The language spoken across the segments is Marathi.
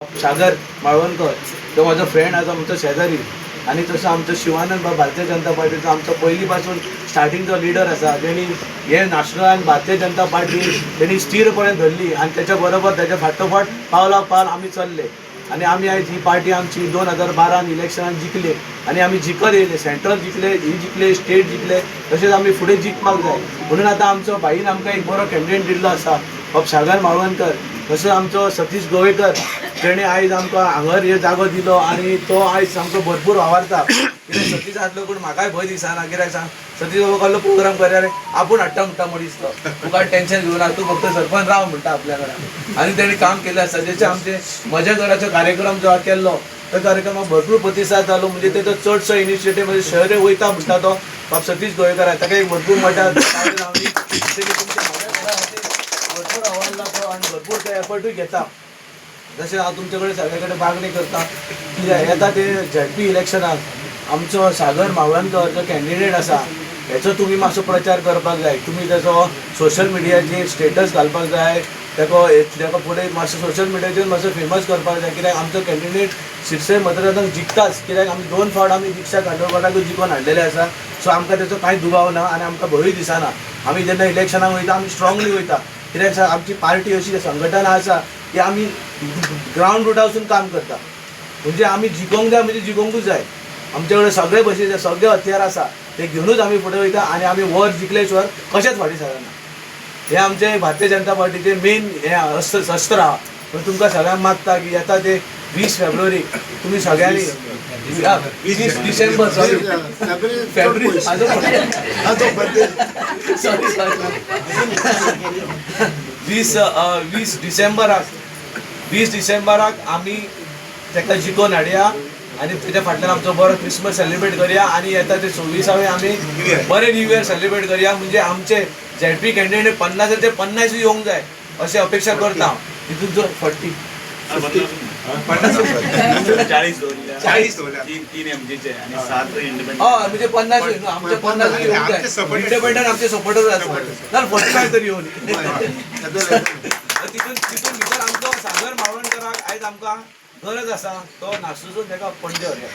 सागर माळवणकर तो माझा फ्रेंड आज आमचा शेजारी आणि तसं आमचं शिवानंद भारतीय जनता पार्टीचा आमचा पहिलीपासून स्टार्टिंगचा लीडर असा त्यांनी हे नॅशनल आणि भारतीय जनता पार्टी त्यांनी स्थिरपणे धरली आणि त्याच्याबरोबर त्याच्या फाटोफाट पावला पाल आम्ही चालले आणि आम्ही आज ही पार्टी आमची 2012 इलेक्शनात जिंकले आणि आम्ही जिखत येले सेंट्रल जिंकले ही जिंकले स्टेट जिंकले तसेच आम्ही पुढे जिंकपाक जाय म्हणून आता आमचो भाईन आमकां एक बरो कॅन्डिडेट दिल्लो आसा सागर माळवणकर तसं आमचो सतीश गोवेकर तेणे आयज आमकां हांगर हे जागो दिलो आणि तो आयज आमकां भरपूर वावरता कित्याक सतीश आसलो पूण म्हाकाय भंय दिसना कित्याक सांग सतीश बाबा कसलो प्रोग्राम करया रे आपूण हाडटा म्हणटा मनीस तो तुका टेन्शन घेवना तूं फक्त सरपंच राव म्हणटा आपल्या घरा आणि तेणी काम केलें आसा जशें आमचे म्हज्या घराचो कार्यक्रम जो केल्लो त्या कार्यक्रमाक भरपूर प्रतिसाद जालो म्हणजे तेजो चडसो इनिशिएटीव म्हणजे शहरे वयता म्हणटा तो बाब सतीश गोवेकर ताका एक भरपूर मोठा भरपूर आव्हान लागतो आणि भरपूर ते एफर्टूय घेता जशें हांव तुमचे कडेन सगळे कडेन मागणी करता कित्याक येता ते झेडपी इलेक्शनाक आमचो सागर माळवणकर जो कॅन्डिडेट आसा हेचो तुमी मातसो प्रचार करपाक जाय तुमी तेचो सोशल मिडियाचेर स्टेटस घालपाक जाय तेका फुडें मातसो सोशल मिडियाचेर मातसो फेमस करपाक जाय कित्याक आमचो कॅन्डिडेट शिरसय मतदारांक जिखताच कित्याक आमी 2 फावट आमी दिक्षा कांदोळकाराकूच जिखोवन हाडलेले आसा सो आमकां तेचो कांय दुबाव ना आनी आमकां भंयूय दिसना आमी जेन्ना इलेक्शनाक वयता आमी स्ट्रॉंगली वयता कित्याक आमची पार्टी अशी संघटना आसा की आमी ग्रावंड रुटा वचून काम करता म्हणजे आमी जिखोवंक जाय म्हणजे जिखोवंकूच जाय आमचे कडेन सगळे भशेचे सगळे हथियार आसा ते घेवनूच आमी फुडें वयता आनी आमी वर जिखले शिवाय कशेंच फाटीं सरना हे आमचे भारतीय जनता पार्टीचे मेन हे अस्त्र आहा पण तुमकां सगळ्यांक मागता की येता ते 20 फेब्रुवारी तुम्ही सगळ्यांनी 20 डिसेंबर सॉरी फेब्रुवारी सॉरी 20 डिसेंबराक आमी ताका जिखोवन हाडया आणि त्याच्या फाटल्यान आमचो बरो क्रिसमस सेलिब्रेट करया आणि येता ते 26 आमी बरे न्यू इयर सेलिब्रेट करया म्हणजे आमचे झेडपी कॅन्डिडेट 50 50 येवंक जाय अशी अपेक्षा करता तितून जर 40 म्हणजे 50 आमचे 50 येवंक जाय इंडिपेंडंट आमचे सपोर्टर आसा 45 तरी येवन तितून भितर आमचो सागर माळवणकराक आयज आमकां गरज आसा तो नाशनूचो ताका पणजे व्हरया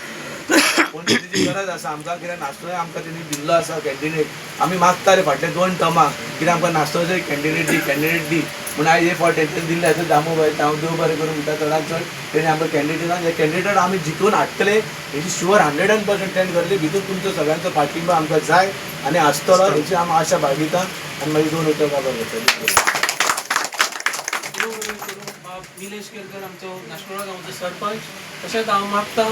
पणजे तेजी गरज आसा आमकां कित्याक नाशनूय आमकां तेणी दिल्लो आसा कॅन्डिडेट आमी मागता रे फाटले 2 टर्माक कित्याक आमकां नाशनूचो कॅन्डिडेट दी म्हूण आयज हे फावट तेंच्यान दिल्ले आसा दामोबाई हांव देव बरें करूं म्हणटा चडांत चड तेणी आमकां कॅन्डिडेटान हे कॅन्डिडेट आमी जिखून हाडटले हेची शुअर 100% टेंड करली भितून तुमचो सगळ्यांचो पाठिंबा आमकां जाय आनी आसतलो हेची आमी आशा बाळगिता आनी मागीर 2 उतर काबार करतले निलेश केरकर आमचो नाशनोळा गांवचो सरपंच तशेंच हांव मागता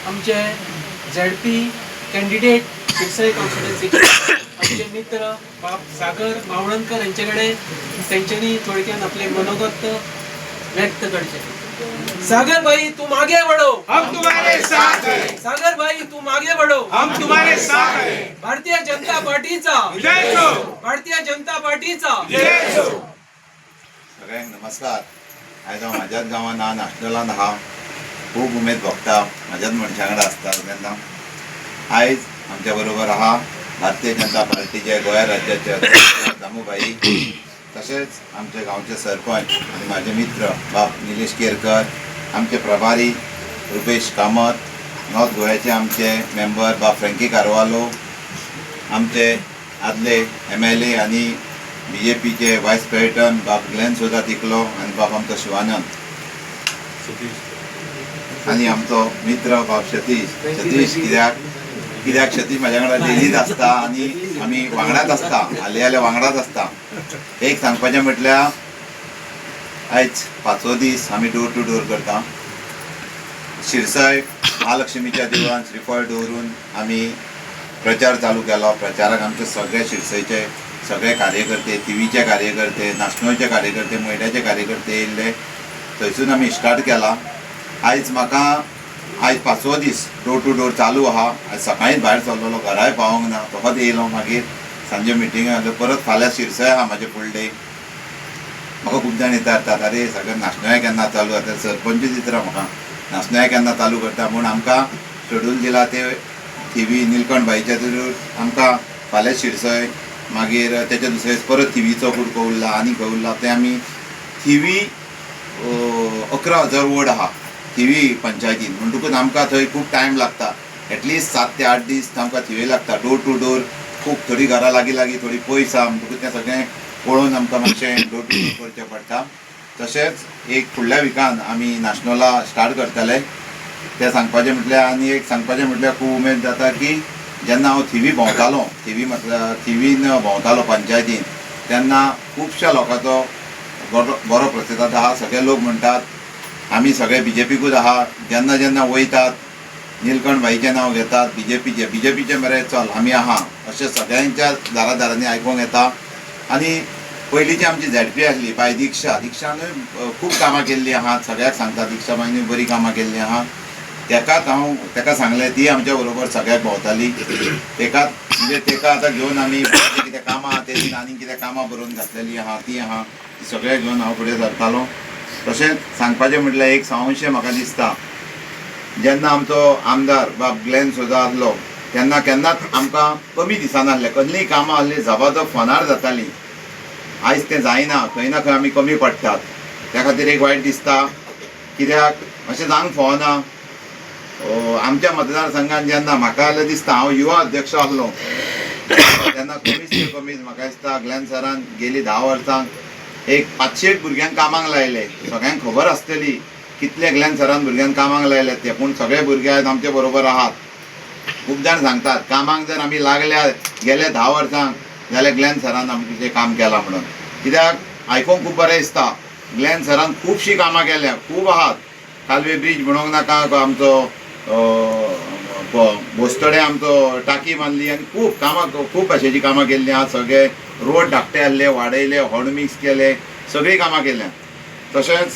आमचे झेडपी कॅन्डिडेट शिरसय कॉन्स्टिट्युएन्सीचे आमचे मित्र बाब सागर माळवणकर यांचे कडेन तेंच्यांनी थोडक्यान आपले मनोगत व्यक्त करचे सागर भाई तुम आगे बढ़ो हम तुम्हारे साथ हैं सागर भाई तुम आगे बढ़ो हम तुम्हारे साथ हैं भारतीय जनता पार्टीचा जय हो भारतीय जनता पार्टीचा जय हो सगळ्यांक नमस्कार आयज हांव म्हाज्याच गांवांत हांव नाशनलांत आहा खूब उमेद भोगता म्हाज्याच मनशां कडेन आसता तेन्ना आयज आमच्या बरोबर आहा भारतीय जनता पार्टीचे गोंय राज्याचे अध्यक्ष दामूबाई तशेंच आमचे गांवचे सरपंच आनी म्हाजे मित्र बाब निलेश केरकर आमचे प्रभारी रुपेश कामत नॉर्थ गोव्याचे आमचे मेंबर बाब फ्रँकी कारवालो आमचे आदले MLA आनी BJPचे वायस प्रेसिडेंट बाब ग्लेन सोदा तिकलो आनी बाब आमचो शिवानंद आनी आमचो मित्र बाब सतीश कित्याक सतीश म्हाज्या वांगडा डेलीच आसता आनी आमी वांगडाच आसता हाले वांगडाच आसता एक सांगपाचें म्हटल्यार आयज 5वो दीस आमी डोर टू डोर करता शिरसय महालक्ष्मीच्या देवळान श्रीफळ दवरून आमी प्रचार चालू केलो प्रचाराक आमचे सगळे शिरसयचे सगळे कार्यकर्ते टीव्हीचे कार्यकर्ते नॅशनलचे कार्यकर्ते मैड्याचे कार्यकर्ते येयल्ले थंयसून आमी स्टार्ट केला आयज म्हाका आयज 5वो दीस डोर टू डोर चालू आहा आयज सकाळीच भायर सरलोलो घराय पावोंक ना तोच येयलो मागीर सांजे मिटिंगा परत फाल्यां शिरसय आहा म्हाजे फुडले म्हाका खूब जाण विचारतात अरे सगळें नाशनोय केन्ना चालू जाता सरपंच दिसता म्हाका नाशनोय केन्ना चालू करता म्हूण आमकां शेड्यूल दिला ते TV नीलकंठ बाईच्या थ्रू आमकां फाल्यां शिरसय मागीर तेच्या दुसरे परत TVचो कुडको उरला आनी खंय उरला ते आमी TV 11,000 वोर्ड आहा थिवी पंचायतीन म्हणटकूच आमकां थंय खूब टायम लागता एटलिस्ट 7 ते 8 दीस आमकां थिवे लागता डोर टू डोर खूब थोडी घरां लागीं लागीं थोडी पयस आहा म्हणटकूच तें सगळें पळोवन आमकां मातशें डोर टू डोर करचें पडटा तशेंच एक फुडल्या विकान आमी नॅशनला स्टार्ट करतले तें सांगपाचें म्हटल्यार आनी एक सांगपाचें म्हटल्यार खूब उमेद जाता की जेन्ना हांव थिवी भोंवतालो थिवीन भोंवतालो पंचायतीन तेन्ना खुबश्या लोकांचो बरो प्रतिसाद आहा सगळे लोक म्हणटात आमी सगळे BJPकूच आहा जेन्ना जेन्ना वयतात निलकंठ भाईचें नांव घेतात BJPचें मरे चल आमी आहा अशें सगळ्यांच्या दारांनी आयकूंक येता आनी पयलींची आमची ZP आसली बाय दिक्षानूय खूब कामां केल्लीं आहात सगळ्याक सांगता दिक्षा बायनूय बरी कामां केल्लीं आहा तेका सांगलें ती आमच्या बरोबर सगळ्याक भोंवताली तेका म्हणजे तेका आतां घेवन आमी कितें कामां तेजी आनी कितें कामां बरोवन घातलेलीं आहा ती आहा ती सगळें घेवन हांव फुडें सरतालो तशेंच सांगपाचें म्हटल्यार एक सांशें म्हाका दिसता जेन्ना आमचो आमदार बाब ग्लेन सोजा आसलो तेन्ना केन्नाच आमकां कमी दिसनासलें कसलींय कामां आसलीं झपाझप फोनार जातालीं आयज तें जायना खंय ना खंय आमी कमी पडटात त्या खातीर एक वायट दिसता कित्याक अशें जावंक फावना आमच्या मतदारसंघान जेन्ना म्हाका जाल्यार दिसता हांव युवा अध्यक्ष आसलो तेन्ना कमीच म्हाका दिसता ग्लेन सरान गेली 10 वर्सांक एक 500 भुरग्यांक कामाक लायले सगळ्यांक खबर आसतली कितले ग्लेन सरान भुरग्यांक कामाक लायले ते पूण सगळे भुरगे आयज आमचे बरोबर आहात खूब जाण सांगतात कामाक जर आमी लागल्या गेले 10 वर्सांक जाल्यार ग्लेन सरान आमचें काम केलां म्हणून कित्याक आयकूंक खूब बरें दिसता ग्लेन सरान खुबशीं कामां केल्या खूब आहात कालवे ब्रीज म्हणूंक नाका आमचो बोस्तडे आमचो टाकी बांदली आनी खूब भाशेची कामां केल्लीं आहा सगळे रोड धाकटे आहले वाडयले हॉड मिक्स केले सगळीं कामां केल्या तशेंच